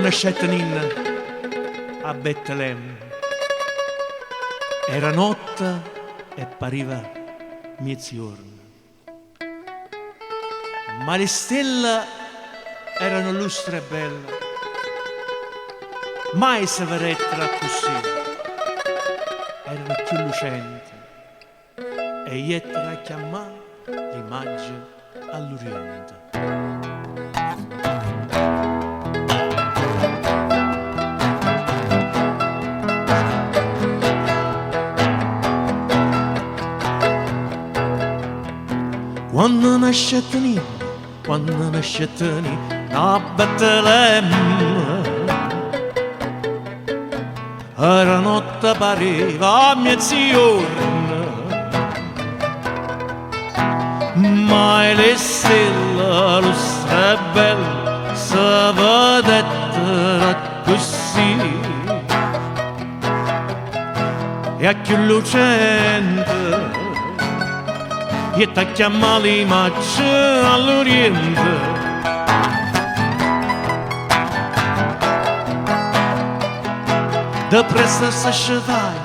nascette Ninna a Betlemme. Era notte e pariva mezzogiorno. Ma le stelle erano lustre e belle. Mai si verettero così. Erano più lucenti. E iettero a chiamare l'immagine all'Oriente. Quando nascette a Betlemme, era notte pareva a mezzogiorno, ma le stelle, lustre belle, si vedettero così, e a più lucente e ti chiama l'immagine all'Oriente. Depressa si scedai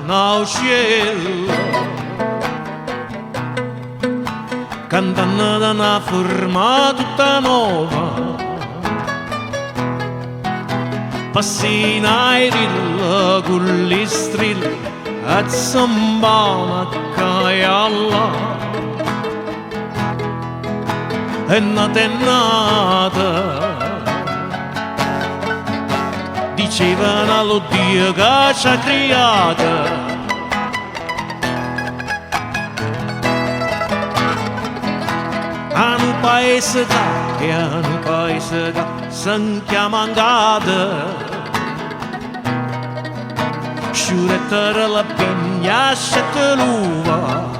al cielo, cantando da una forma tutta nuova. Passina e rilla con gli strilli a zambana caialla, e nata dicevano all'Iddio che ci ha creata. A un paese che si chiama Angada, sciurettare la pigna scette l'uva,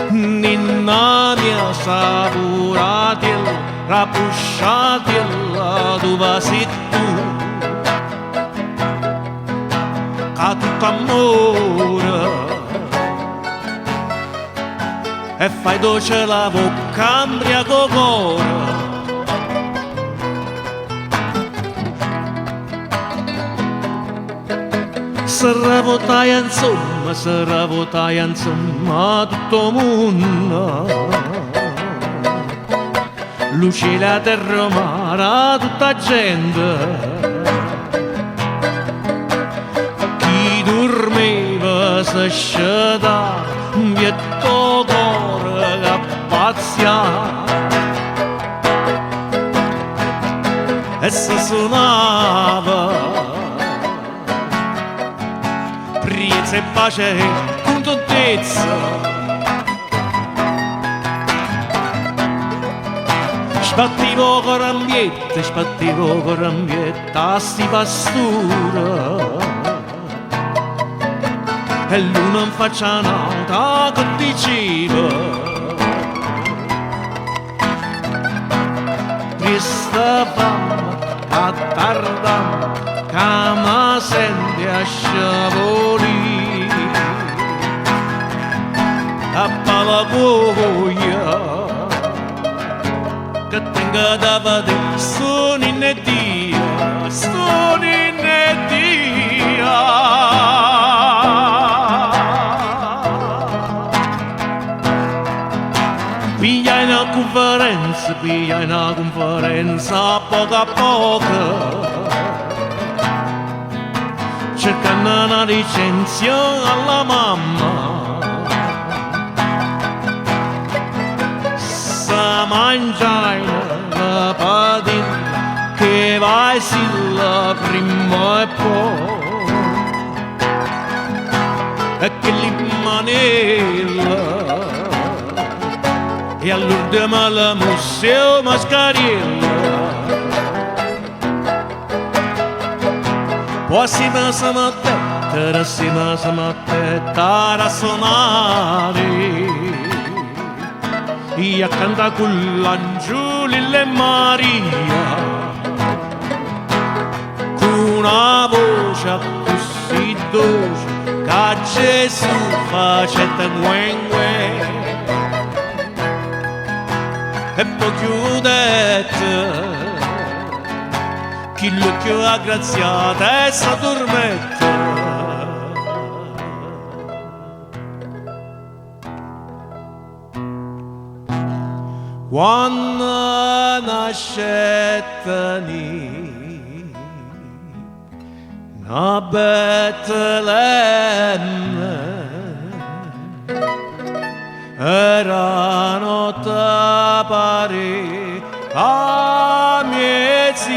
ninna mia sapuratella, rapusciatella, dove sei tu, che tutto amore, e fai dolce la bocca, ambriaco cuore. Sarà votaia insomma tutto mondo, luce la terra mare, tutta gente, chi dormeva si sceda, vietto cuore che pazzia, e si suonava priezza e pace con tontezza, spattivo corambietta a sti pastura, e l'uno in faccia nota che diceva questa fama a tarda che mi sente a sciavolì a palagoglia che tenga da vedere sono in Dio piglia una conferenza poco a poco, cercando una licenzia alla mamma, sa mangiare la padina che vai silla prima e poi, e che l'immanella e all'ultima la museo mascariella. Poi si messa a tetta a suonare, e a cantare con l'Angioli e Maria, con una voce così dolce che Gesù facette nguengue, e poi chiudette chi l'occhio aggraziata e s'addormetta. Quando nascettani a Betlemme era notte pari a mezzo